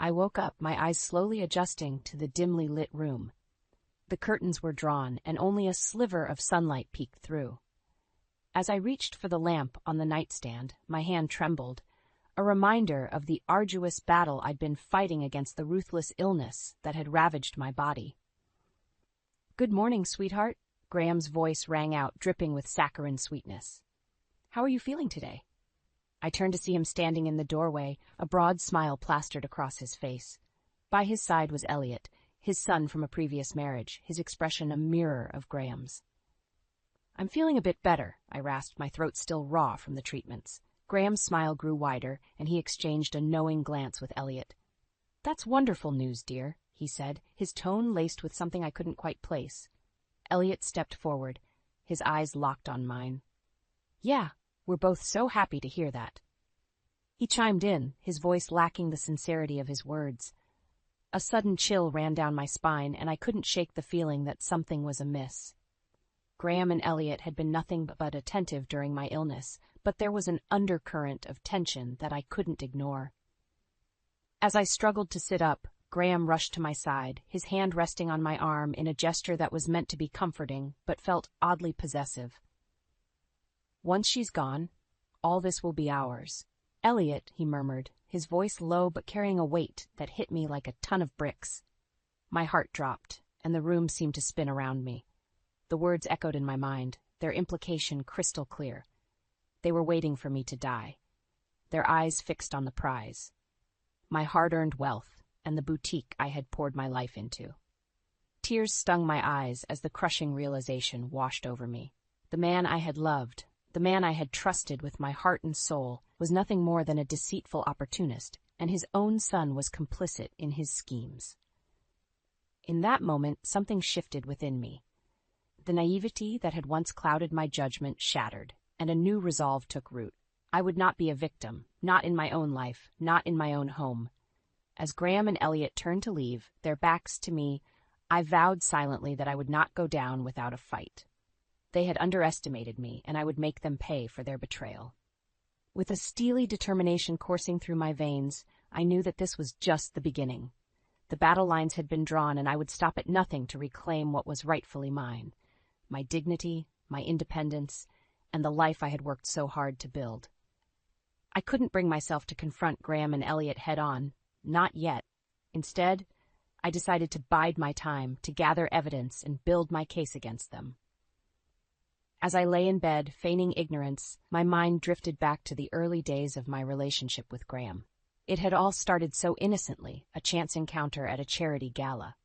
I woke up, my eyes slowly adjusting to the dimly lit room. The curtains were drawn, and only a sliver of sunlight peeked through. As I reached for the lamp on the nightstand, my hand trembled, a reminder of the arduous battle I'd been fighting against the ruthless illness that had ravaged my body. "Good morning, sweetheart," Graham's voice rang out, dripping with saccharine sweetness. "How are you feeling today?" I turned to see him standing in the doorway, a broad smile plastered across his face. By his side was Elliot, his son from a previous marriage, his expression a mirror of Graham's. "I'm feeling a bit better," I rasped, my throat still raw from the treatments. Graham's smile grew wider, and he exchanged a knowing glance with Elliot. "That's wonderful news, dear," he said, his tone laced with something I couldn't quite place. Elliot stepped forward, his eyes locked on mine. "Yeah, we're both so happy to hear that." He chimed in, his voice lacking the sincerity of his words. A sudden chill ran down my spine, and I couldn't shake the feeling that something was amiss. Graham and Elliot had been nothing but attentive during my illness, but there was an undercurrent of tension that I couldn't ignore. As I struggled to sit up, Graham rushed to my side, his hand resting on my arm in a gesture that was meant to be comforting, but felt oddly possessive. "Once she's gone, all this will be ours." "Elliot," he murmured, his voice low but carrying a weight that hit me like a ton of bricks. My heart dropped, and the room seemed to spin around me. The words echoed in my mind, their implication crystal clear. They were waiting for me to die, their eyes fixed on the prize, my hard-earned wealth and the boutique I had poured my life into. Tears stung my eyes as the crushing realization washed over me. The man I had loved, the man I had trusted with my heart and soul, was nothing more than a deceitful opportunist, and his own son was complicit in his schemes. In that moment, something shifted within me. The naivety that had once clouded my judgment shattered, and a new resolve took root. I would not be a victim, not in my own life, not in my own home. As Graham and Elliot turned to leave, their backs to me, I vowed silently that I would not go down without a fight. They had underestimated me, and I would make them pay for their betrayal. With a steely determination coursing through my veins, I knew that this was just the beginning. The battle lines had been drawn, and I would stop at nothing to reclaim what was rightfully mine. My dignity, my independence, and the life I had worked so hard to build. I couldn't bring myself to confront Graham and Elliot head-on, not yet. Instead, I decided to bide my time, to gather evidence and build my case against them. As I lay in bed, feigning ignorance, my mind drifted back to the early days of my relationship with Graham. It had all started so innocently, a chance encounter at a charity gala.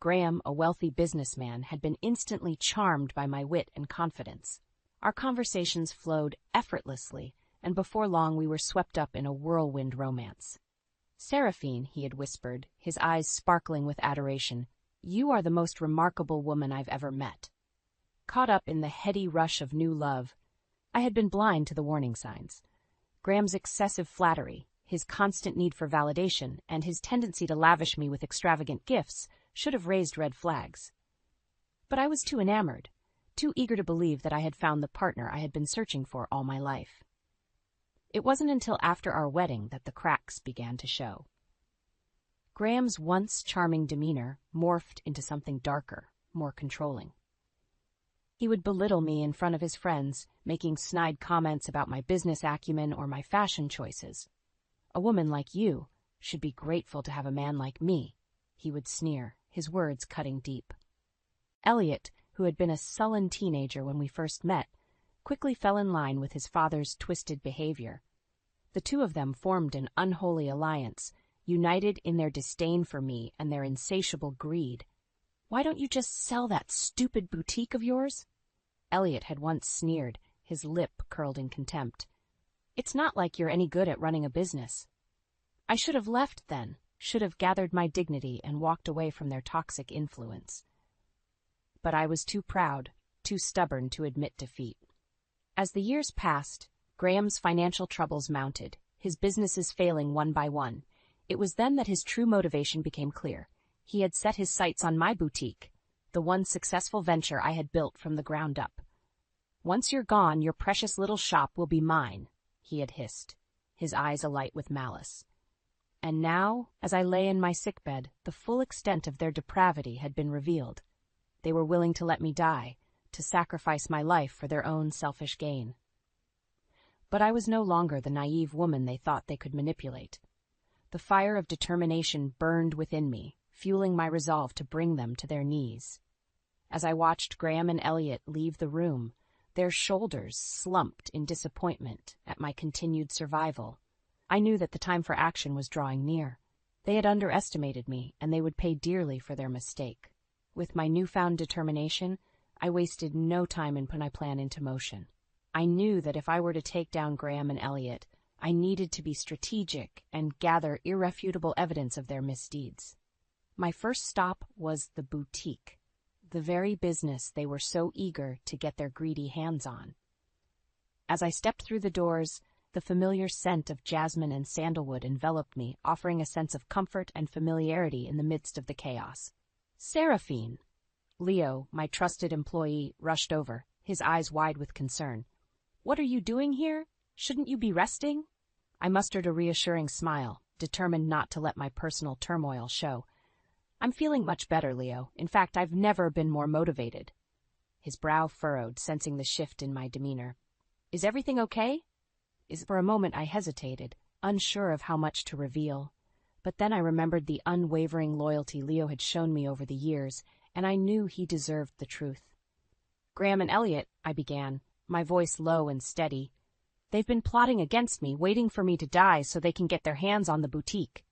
Graham, a wealthy businessman, had been instantly charmed by my wit and confidence. Our conversations flowed effortlessly, and before long we were swept up in a whirlwind romance. "Seraphine," he had whispered, his eyes sparkling with adoration, "you are the most remarkable woman I've ever met." Caught up in the heady rush of new love, I had been blind to the warning signs. Graham's excessive flattery, his constant need for validation, and his tendency to lavish me with extravagant gifts should have raised red flags. But I was too enamored, too eager to believe that I had found the partner I had been searching for all my life. It wasn't until after our wedding that the cracks began to show. Graham's once charming demeanor morphed into something darker, more controlling. He would belittle me in front of his friends, making snide comments about my business acumen or my fashion choices. "A woman like you should be grateful to have a man like me," he would sneer, his words cutting deep. Elliot, who had been a sullen teenager when we first met, quickly fell in line with his father's twisted behavior. The two of them formed an unholy alliance, united in their disdain for me and their insatiable greed. "Why don't you just sell that stupid boutique of yours?" Elliot had once sneered, his lip curled in contempt. "It's not like you're any good at running a business." I should have left then, should have gathered my dignity and walked away from their toxic influence. But I was too proud, too stubborn to admit defeat. As the years passed, Graham's financial troubles mounted, his businesses failing one by one. It was then that his true motivation became clear. He had set his sights on my boutique, the one successful venture I had built from the ground up. "Once you're gone, your precious little shop will be mine," he had hissed, his eyes alight with malice. And now, as I lay in my sickbed, the full extent of their depravity had been revealed. They were willing to let me die, to sacrifice my life for their own selfish gain. But I was no longer the naive woman they thought they could manipulate. The fire of determination burned within me, fueling my resolve to bring them to their knees. As I watched Graham and Elliot leave the room, their shoulders slumped in disappointment at my continued survival, I knew that the time for action was drawing near. They had underestimated me, and they would pay dearly for their mistake. With my newfound determination, I wasted no time in putting my plan into motion. I knew that if I were to take down Graham and Elliot, I needed to be strategic and gather irrefutable evidence of their misdeeds. My first stop was the boutique, the very business they were so eager to get their greedy hands on. As I stepped through the doors, the familiar scent of jasmine and sandalwood enveloped me, offering a sense of comfort and familiarity in the midst of the chaos. "Seraphine!" Leo, my trusted employee, rushed over, his eyes wide with concern. "What are you doing here? Shouldn't you be resting?" I mustered a reassuring smile, determined not to let my personal turmoil show. "I'm feeling much better, Leo. In fact, I've never been more motivated." His brow furrowed, sensing the shift in my demeanor. "Is everything okay?" For a moment I hesitated, unsure of how much to reveal. But then I remembered the unwavering loyalty Leo had shown me over the years, and I knew he deserved the truth. "Graham and Elliot," I began, my voice low and steady. "They've been plotting against me, waiting for me to die so they can get their hands on the boutique."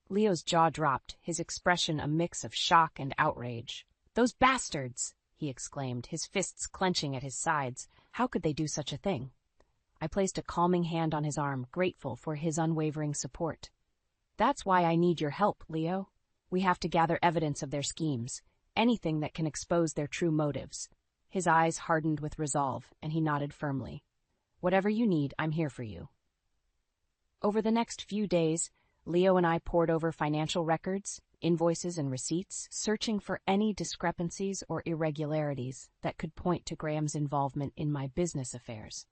Leo's jaw dropped, his expression a mix of shock and outrage. "Those bastards!" he exclaimed, his fists clenching at his sides. How could they do such a thing? I placed a calming hand on his arm, grateful for his unwavering support. "That's why I need your help, Leo. We have to gather evidence of their schemes, anything that can expose their true motives." His eyes hardened with resolve, and he nodded firmly. "Whatever you need, I'm here for you." Over the next few days, Leo and I pored over financial records, invoices and receipts, searching for any discrepancies or irregularities that could point to Graham's involvement in my business affairs.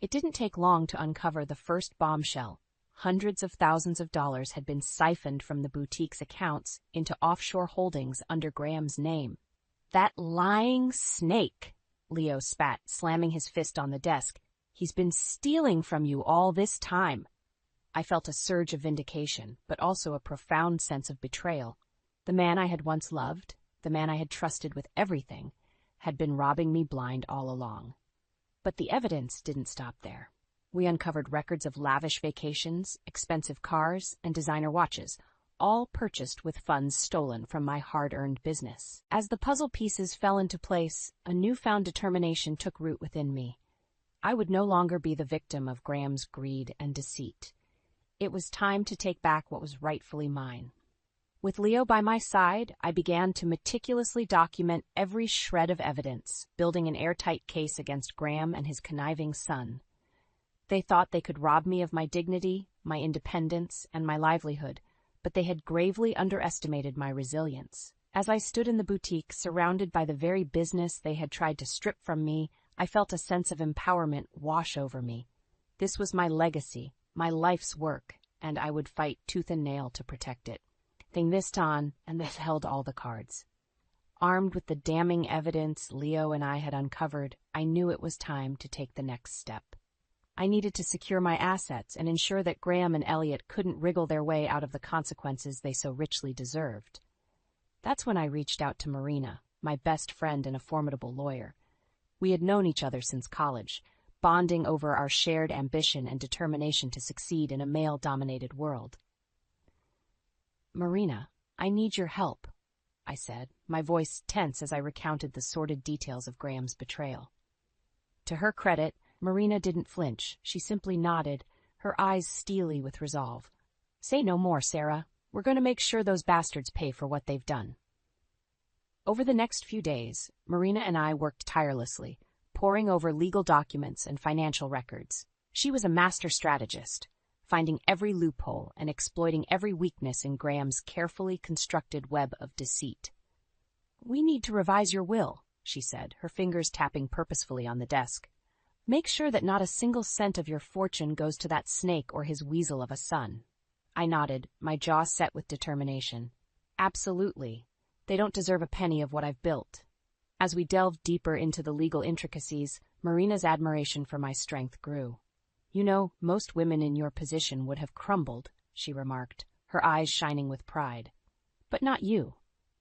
It didn't take long to uncover the first bombshell. Hundreds of thousands of dollars had been siphoned from the boutique's accounts into offshore holdings under Graham's name. "That lying snake!" Leo spat, slamming his fist on the desk. "He's been stealing from you all this time." I felt a surge of vindication, but also a profound sense of betrayal. The man I had once loved, the man I had trusted with everything, had been robbing me blind all along. But the evidence didn't stop there. We uncovered records of lavish vacations, expensive cars, and designer watches, all purchased with funds stolen from my hard-earned business. As the puzzle pieces fell into place, a newfound determination took root within me. I would no longer be the victim of Graham's greed and deceit. It was time to take back what was rightfully mine. With Leo by my side, I began to meticulously document every shred of evidence, building an airtight case against Graham and his conniving son. They thought they could rob me of my dignity, my independence, and my livelihood, but they had gravely underestimated my resilience. As I stood in the boutique, surrounded by the very business they had tried to strip from me, I felt a sense of empowerment wash over me. This was my legacy, my life's work, and I would fight tooth and nail to protect it. This time, and this held all the cards. Armed with the damning evidence Leo and I had uncovered, I knew it was time to take the next step. I needed to secure my assets and ensure that Graham and Elliot couldn't wriggle their way out of the consequences they so richly deserved. That's when I reached out to Marina, my best friend and a formidable lawyer. We had known each other since college, bonding over our shared ambition and determination to succeed in a male-dominated world. "Marina, I need your help," I said, my voice tense as I recounted the sordid details of Graham's betrayal. To her credit, Marina didn't flinch. She simply nodded, her eyes steely with resolve. "Say no more, Sarah. We're going to make sure those bastards pay for what they've done." Over the next few days, Marina and I worked tirelessly, poring over legal documents and financial records. She was a master strategist, finding every loophole and exploiting every weakness in Graham's carefully constructed web of deceit. "We need to revise your will," she said, her fingers tapping purposefully on the desk. "Make sure that not a single cent of your fortune goes to that snake or his weasel of a son." I nodded, my jaw set with determination. Absolutely. They don't deserve a penny of what I've built. As we delved deeper into the legal intricacies, Marina's admiration for my strength grew. You know, most women in your position would have crumbled, she remarked, her eyes shining with pride. But not you.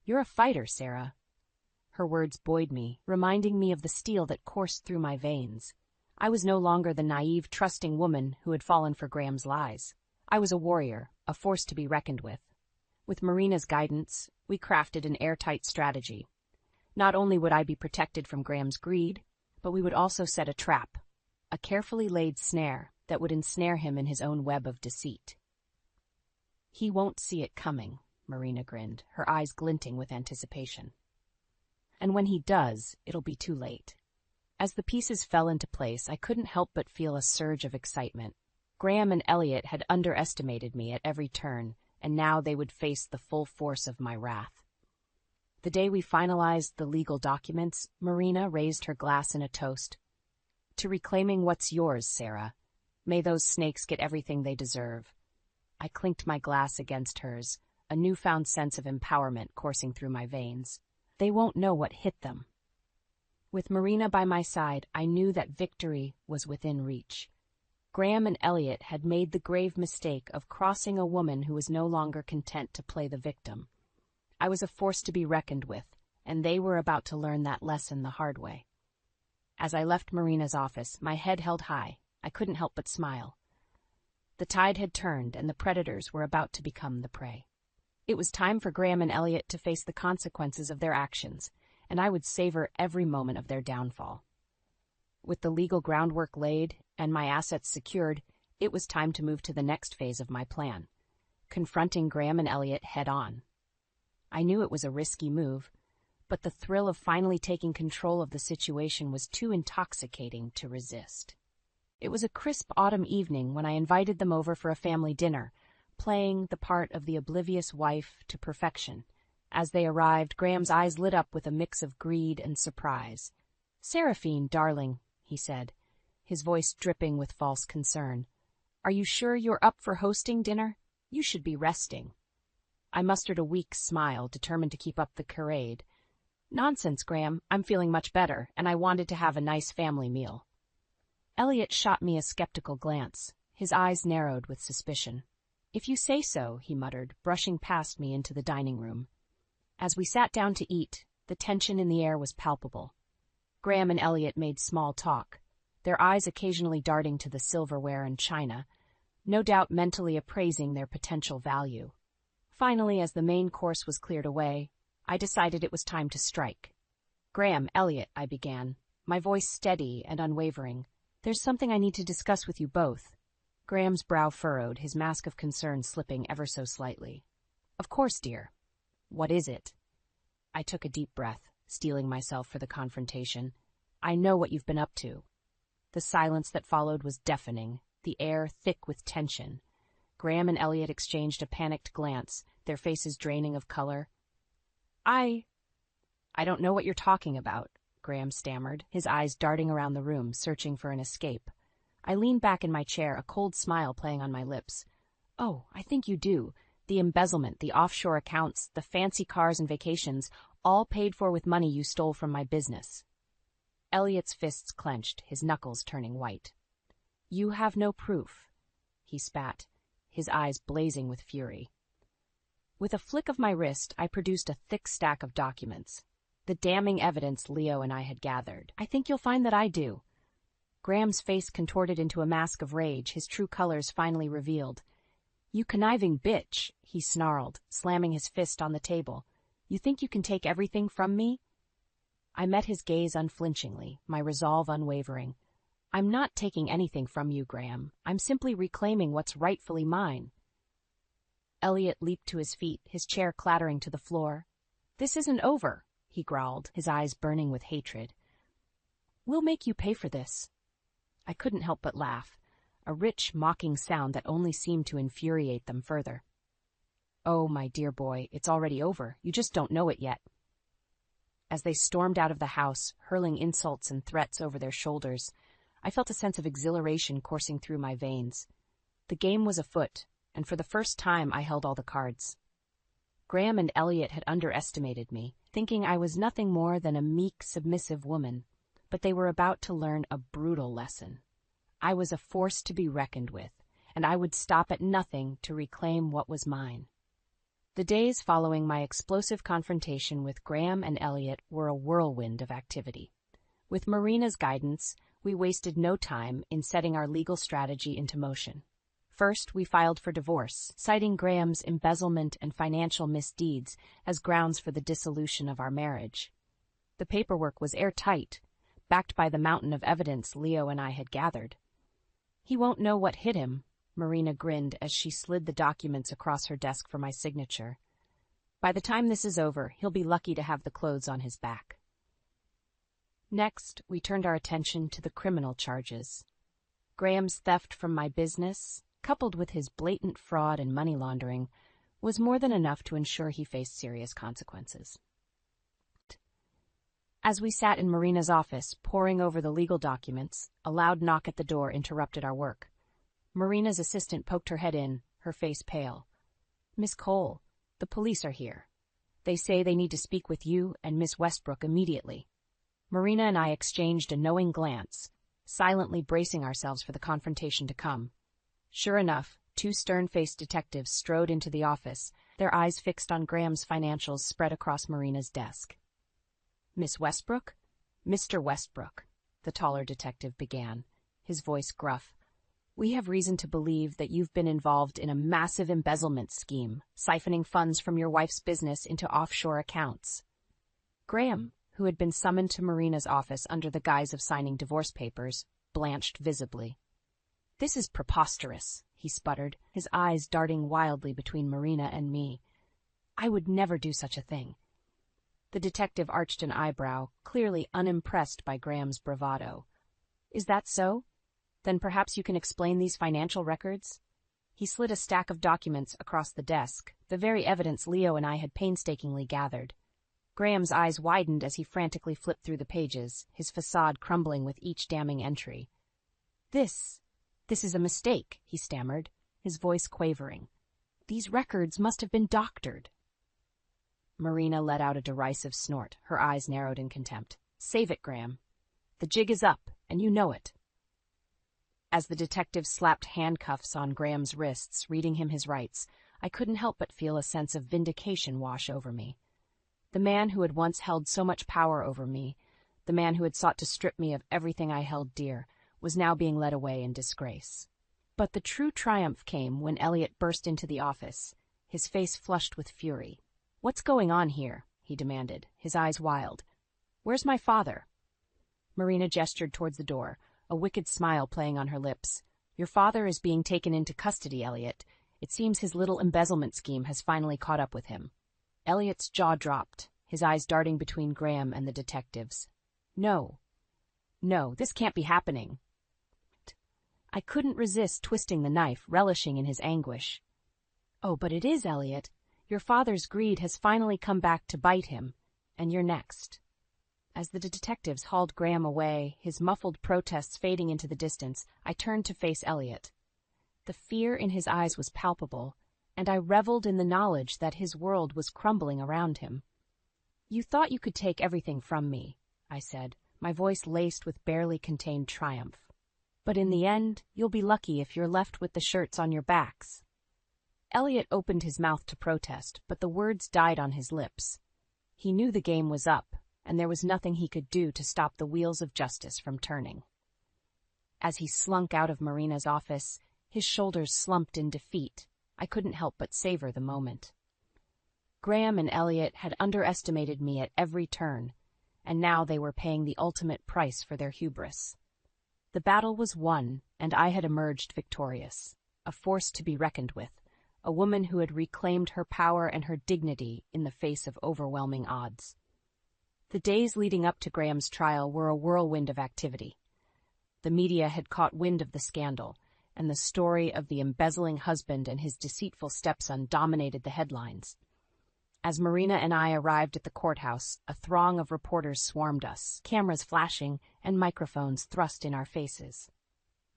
You're a fighter, Sarah. Her words buoyed me, reminding me of the steel that coursed through my veins. I was no longer the naive, trusting woman who had fallen for Graham's lies. I was a warrior, a force to be reckoned with. With Marina's guidance, we crafted an airtight strategy. Not only would I be protected from Graham's greed, but we would also set a trap, a carefully laid snare that would ensnare him in his own web of deceit. He won't see it coming, Marina grinned, her eyes glinting with anticipation. And when he does, it'll be too late. As the pieces fell into place, I couldn't help but feel a surge of excitement. Graham and Elliot had underestimated me at every turn, and now they would face the full force of my wrath. The day we finalized the legal documents, Marina raised her glass in a toast. To reclaiming what's yours, Sarah. May those snakes get everything they deserve. I clinked my glass against hers, a newfound sense of empowerment coursing through my veins. They won't know what hit them. With Marina by my side, I knew that victory was within reach. Graham and Elliot had made the grave mistake of crossing a woman who was no longer content to play the victim. I was a force to be reckoned with, and they were about to learn that lesson the hard way. As I left Marina's office, my head held high. I couldn't help but smile. The tide had turned, and the predators were about to become the prey. It was time for Graham and Elliot to face the consequences of their actions, and I would savor every moment of their downfall. With the legal groundwork laid and my assets secured, it was time to move to the next phase of my plan, confronting Graham and Elliot head-on. I knew it was a risky move, but the thrill of finally taking control of the situation was too intoxicating to resist. It was a crisp autumn evening when I invited them over for a family dinner, playing the part of the oblivious wife to perfection. As they arrived, Graham's eyes lit up with a mix of greed and surprise. "Seraphine, darling," he said, his voice dripping with false concern. "Are you sure you're up for hosting dinner? You should be resting." I mustered a weak smile, determined to keep up the charade. "Nonsense, Graham. I'm feeling much better, and I wanted to have a nice family meal." Elliot shot me a skeptical glance. His eyes narrowed with suspicion. "If you say so," he muttered, brushing past me into the dining room. As we sat down to eat, the tension in the air was palpable. Graham and Elliot made small talk, their eyes occasionally darting to the silverware and china, no doubt mentally appraising their potential value. Finally, as the main course was cleared away, I decided it was time to strike. "Graham, Elliot," I began, my voice steady and unwavering. "There's something I need to discuss with you both." Graham's brow furrowed, his mask of concern slipping ever so slightly. "Of course, dear. What is it?" I took a deep breath, steeling myself for the confrontation. "I know what you've been up to." The silence that followed was deafening, the air thick with tension. Graham and Elliot exchanged a panicked glance, their faces draining of color. I don't know what you're talking about," Graham stammered, his eyes darting around the room, searching for an escape. I leaned back in my chair, a cold smile playing on my lips. "Oh, I think you do. The embezzlement, the offshore accounts, the fancy cars and vacations, all paid for with money you stole from my business." Elliot's fists clenched, his knuckles turning white. "You have no proof," he spat, his eyes blazing with fury. With a flick of my wrist, I produced a thick stack of documents, the damning evidence Leo and I had gathered. "I think you'll find that I do." Graham's face contorted into a mask of rage, his true colors finally revealed. "You conniving bitch," he snarled, slamming his fist on the table. "You think you can take everything from me?" I met his gaze unflinchingly, my resolve unwavering. "I'm not taking anything from you, Graham. I'm simply reclaiming what's rightfully mine." Elliot leaped to his feet, his chair clattering to the floor. "This isn't over," he growled, his eyes burning with hatred. "We'll make you pay for this." I couldn't help but laugh, a rich, mocking sound that only seemed to infuriate them further. "Oh, my dear boy, it's already over. You just don't know it yet." As they stormed out of the house, hurling insults and threats over their shoulders, I felt a sense of exhilaration coursing through my veins. The game was afoot, and for the first time I held all the cards. Graham and Elliot had underestimated me, thinking I was nothing more than a meek, submissive woman, but they were about to learn a brutal lesson. I was a force to be reckoned with, and I would stop at nothing to reclaim what was mine. The days following my explosive confrontation with Graham and Elliot were a whirlwind of activity. With Marina's guidance, we wasted no time in setting our legal strategy into motion. First, we filed for divorce, citing Graham's embezzlement and financial misdeeds as grounds for the dissolution of our marriage. The paperwork was airtight, backed by the mountain of evidence Leo and I had gathered. "He won't know what hit him," Marina grinned as she slid the documents across her desk for my signature. "By the time this is over, he'll be lucky to have the clothes on his back." Next, we turned our attention to the criminal charges. Graham's theft from my business, coupled with his blatant fraud and money laundering, was more than enough to ensure he faced serious consequences. As we sat in Marina's office, poring over the legal documents, a loud knock at the door interrupted our work. Marina's assistant poked her head in, her face pale. "Miss Cole, the police are here. They say they need to speak with you and Miss Westbrook immediately." Marina and I exchanged a knowing glance, silently bracing ourselves for the confrontation to come. Sure enough, two stern-faced detectives strode into the office, their eyes fixed on Graham's financials spread across Marina's desk. "Miss Westbrook?" "Mr. Westbrook," the taller detective began, his voice gruff. "We have reason to believe that you've been involved in a massive embezzlement scheme, siphoning funds from your wife's business into offshore accounts." Graham, who had been summoned to Marina's office under the guise of signing divorce papers, blanched visibly. "This is preposterous," he sputtered, his eyes darting wildly between Marina and me. "I would never do such a thing." The detective arched an eyebrow, clearly unimpressed by Graham's bravado. "Is that so? Then perhaps you can explain these financial records?" He slid a stack of documents across the desk, the very evidence Leo and I had painstakingly gathered. Graham's eyes widened as he frantically flipped through the pages, his facade crumbling with each damning entry. This is a mistake," he stammered, his voice quavering. "These records must have been doctored." Marina let out a derisive snort, her eyes narrowed in contempt. "Save it, Graham. The jig is up, and you know it." As the detective slapped handcuffs on Graham's wrists, reading him his rights, I couldn't help but feel a sense of vindication wash over me. The man who had once held so much power over me, the man who had sought to strip me of everything I held dear, was now being led away in disgrace. But the true triumph came when Elliot burst into the office, his face flushed with fury. "What's going on here?" he demanded, his eyes wild. "Where's my father?" Marina gestured towards the door, a wicked smile playing on her lips. "Your father is being taken into custody, Elliot. It seems his little embezzlement scheme has finally caught up with him." Elliot's jaw dropped, his eyes darting between Graham and the detectives. No, this can't be happening." I couldn't resist twisting the knife, relishing in his anguish. "Oh, but it is, Elliot. Your father's greed has finally come back to bite him, and you're next." As the detectives hauled Graham away, his muffled protests fading into the distance, I turned to face Elliot. The fear in his eyes was palpable, and I reveled in the knowledge that his world was crumbling around him. "You thought you could take everything from me," I said, my voice laced with barely contained triumph. "But in the end, you'll be lucky if you're left with the shirts on your backs." Elliot opened his mouth to protest, but the words died on his lips. He knew the game was up, and there was nothing he could do to stop the wheels of justice from turning. As he slunk out of Marina's office, his shoulders slumped in defeat. I couldn't help but savor the moment. Graham and Elliot had underestimated me at every turn, and now they were paying the ultimate price for their hubris. The battle was won, and I had emerged victorious, a force to be reckoned with, a woman who had reclaimed her power and her dignity in the face of overwhelming odds. The days leading up to Graham's trial were a whirlwind of activity. The media had caught wind of the scandal, and the story of the embezzling husband and his deceitful stepson dominated the headlines. As Marina and I arrived at the courthouse, a throng of reporters swarmed us, cameras flashing and microphones thrust in our faces.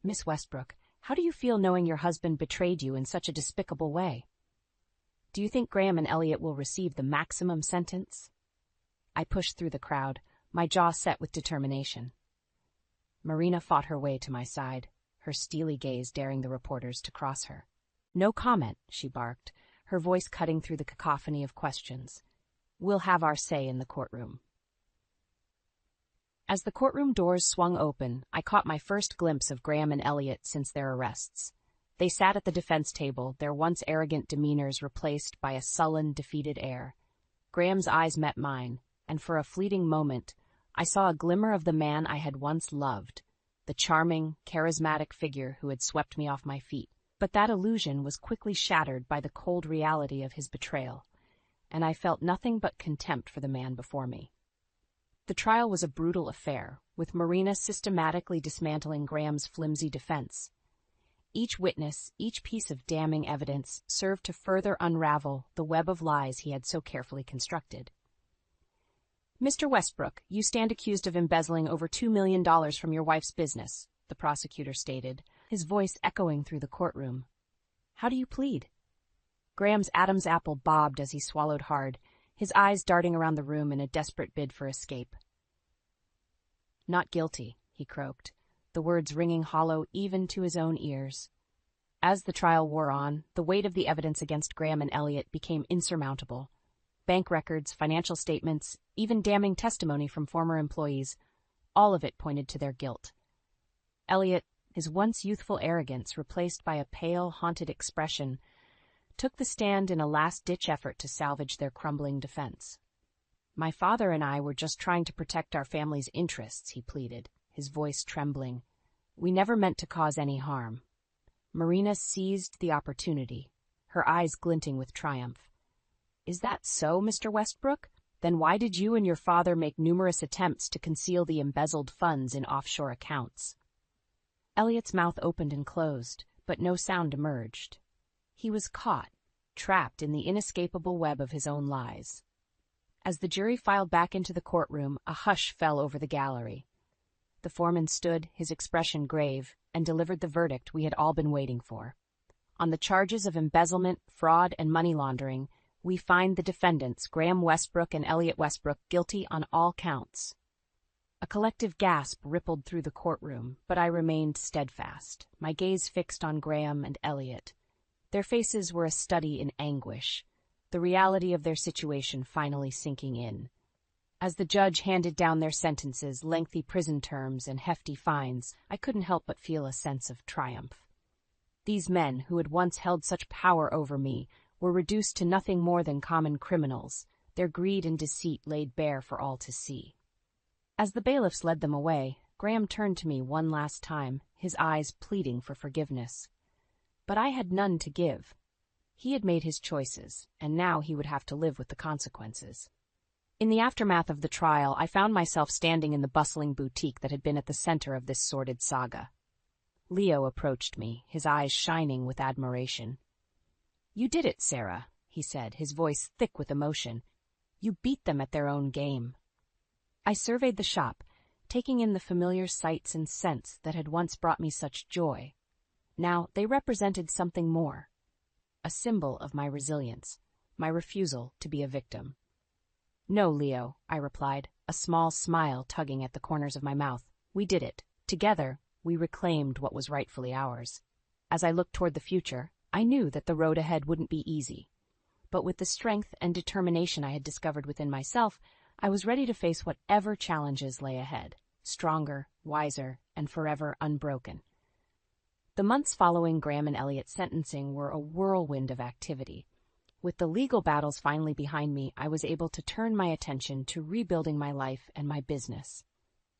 "Miss Westbrook, How do you feel knowing your husband betrayed you in such a despicable way? Do you think Graham and Elliot will receive the maximum sentence? I pushed through the crowd, my jaw set with determination. Marina fought her way to my side, her steely gaze daring the reporters to cross her. No comment, she barked, her voice cutting through the cacophony of questions. We'll have our say in the courtroom. As the courtroom doors swung open, I caught my first glimpse of Graham and Elliot since their arrests. They sat at the defense table, their once arrogant demeanors replaced by a sullen, defeated air. Graham's eyes met mine, and for a fleeting moment, I saw a glimmer of the man I had once loved, the charming, charismatic figure who had swept me off my feet. But that illusion was quickly shattered by the cold reality of his betrayal, and I felt nothing but contempt for the man before me. The trial was a brutal affair, with Marina systematically dismantling Graham's flimsy defense. Each witness, each piece of damning evidence, served to further unravel the web of lies he had so carefully constructed. Mr. Westbrook, you stand accused of embezzling over $2 million from your wife's business, the prosecutor stated, his voice echoing through the courtroom. How do you plead? Graham's Adam's apple bobbed as he swallowed hard, his eyes darting around the room in a desperate bid for escape. Not guilty, he croaked, the words ringing hollow even to his own ears. As the trial wore on, the weight of the evidence against Graham and Elliot became insurmountable. Bank records, financial statements, even damning testimony from former employees, all of it pointed to their guilt. Elliot, his once youthful arrogance replaced by a pale, haunted expression, took the stand in a last-ditch effort to salvage their crumbling defense. My father and I were just trying to protect our family's interests, he pleaded, his voice trembling. We never meant to cause any harm. Marina seized the opportunity, her eyes glinting with triumph. Is that so, Mr. Westbrook? Then why did you and your father make numerous attempts to conceal the embezzled funds in offshore accounts? Elliot's mouth opened and closed, but no sound emerged. He was caught, trapped in the inescapable web of his own lies. As the jury filed back into the courtroom, a hush fell over the gallery. The foreman stood, his expression grave, and delivered the verdict we had all been waiting for. On the charges of embezzlement, fraud, and money laundering, we find the defendants, Graham Westbrook and Elliot Westbrook, guilty on all counts. A collective gasp rippled through the courtroom, but I remained steadfast, my gaze fixed on Graham and Elliot. Their faces were a study in anguish, the reality of their situation finally sinking in. As the judge handed down their sentences, lengthy prison terms and hefty fines, I couldn't help but feel a sense of triumph. These men, who had once held such power over me, were reduced to nothing more than common criminals, their greed and deceit laid bare for all to see. As the bailiffs led them away, Graham turned to me one last time, his eyes pleading for forgiveness. But I had none to give. He had made his choices, and now he would have to live with the consequences. In the aftermath of the trial, I found myself standing in the bustling boutique that had been at the center of this sordid saga. Leo approached me, his eyes shining with admiration. "You did it, Sarah," he said, his voice thick with emotion. "You beat them at their own game." I surveyed the shop, taking in the familiar sights and scents that had once brought me such joy. Now they represented something more. A symbol of my resilience, my refusal to be a victim. "No, Leo," I replied, a small smile tugging at the corners of my mouth. "We did it. Together, we reclaimed what was rightfully ours." As I looked toward the future, I knew that the road ahead wouldn't be easy. But with the strength and determination I had discovered within myself, I was ready to face whatever challenges lay ahead, stronger, wiser, and forever unbroken. The months following Graham and Elliot's sentencing were a whirlwind of activity. With the legal battles finally behind me, I was able to turn my attention to rebuilding my life and my business.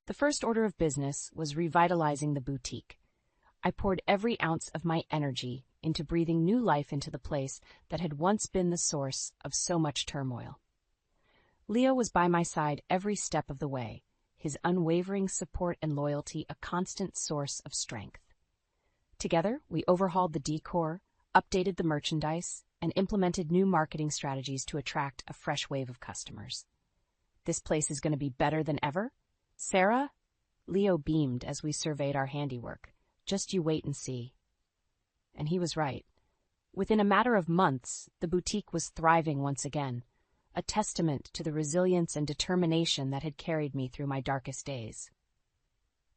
The first order of business was revitalizing the boutique. I poured every ounce of my energy into breathing new life into the place that had once been the source of so much turmoil. Leo was by my side every step of the way, his unwavering support and loyalty a constant source of strength. Together, we overhauled the decor, updated the merchandise, and implemented new marketing strategies to attract a fresh wave of customers. "This place is going to be better than ever? Sarah?" Leo beamed as we surveyed our handiwork. "Just you wait and see. and he was right. Within a matter of months, the boutique was thriving once again, a testament to the resilience and determination that had carried me through my darkest days.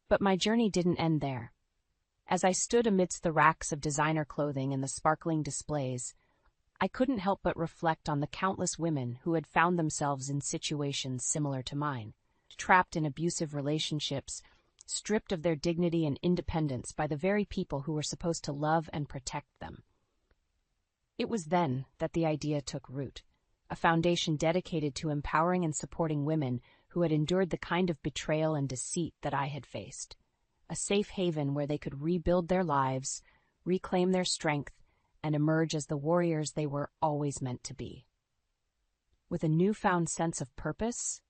But my journey didn't end there. As I stood amidst the racks of designer clothing and the sparkling displays, I couldn't help but reflect on the countless women who had found themselves in situations similar to mine, trapped in abusive relationships, stripped of their dignity and independence by the very people who were supposed to love and protect them. It was then that the idea took root, a foundation dedicated to empowering and supporting women who had endured the kind of betrayal and deceit that I had faced, a safe haven where they could rebuild their lives, reclaim their strength, and emerge as the warriors they were always meant to be. With a newfound sense of purpose,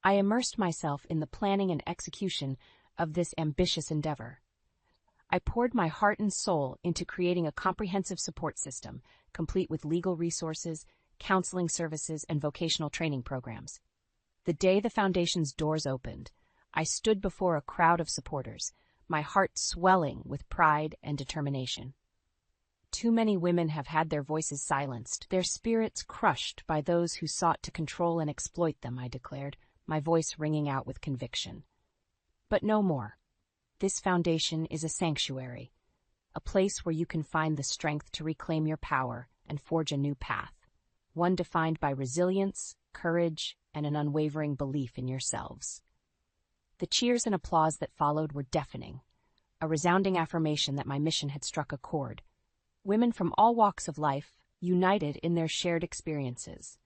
I immersed myself in the planning and execution of this ambitious endeavor. I poured my heart and soul into creating a comprehensive support system, complete with legal resources, counseling services, and vocational training programs. The day the foundation's doors opened, I stood before a crowd of supporters, my heart swelling with pride and determination. Too many women have had their voices silenced, their spirits crushed by those who sought to control and exploit them, I declared, my voice ringing out with conviction. But no more. This foundation is a sanctuary, a place where you can find the strength to reclaim your power and forge a new path, one defined by resilience, courage, and an unwavering belief in yourselves. The cheers and applause that followed were deafening, a resounding affirmation that my mission had struck a chord. Women from all walks of life, united in their shared experiences,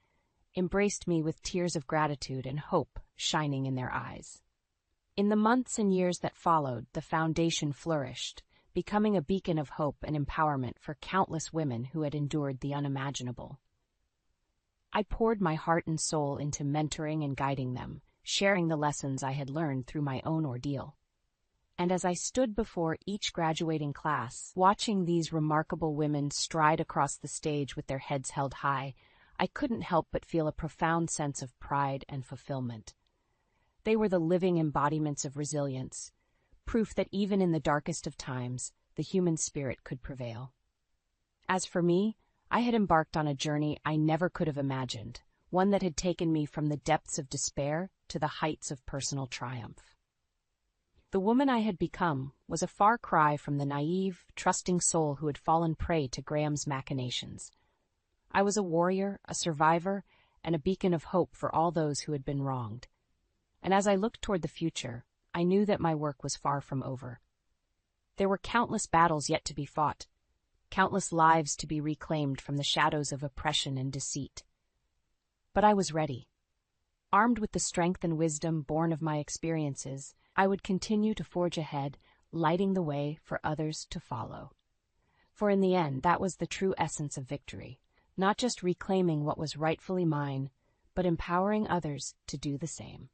embraced me with tears of gratitude and hope shining in their eyes. In the months and years that followed, the foundation flourished, becoming a beacon of hope and empowerment for countless women who had endured the unimaginable. I poured my heart and soul into mentoring and guiding them, sharing the lessons I had learned through my own ordeal. And as I stood before each graduating class, watching these remarkable women stride across the stage with their heads held high, I couldn't help but feel a profound sense of pride and fulfillment. They were the living embodiments of resilience, proof that even in the darkest of times, the human spirit could prevail. As for me, I had embarked on a journey I never could have imagined, one that had taken me from the depths of despair to the heights of personal triumph. The woman I had become was a far cry from the naive, trusting soul who had fallen prey to Graham's machinations. I was a warrior, a survivor, and a beacon of hope for all those who had been wronged. And as I looked toward the future, I knew that my work was far from over. There were countless battles yet to be fought, countless lives to be reclaimed from the shadows of oppression and deceit. But I was ready. Armed with the strength and wisdom born of my experiences, I would continue to forge ahead, lighting the way for others to follow. For in the end, that was the true essence of victory, not just reclaiming what was rightfully mine, but empowering others to do the same.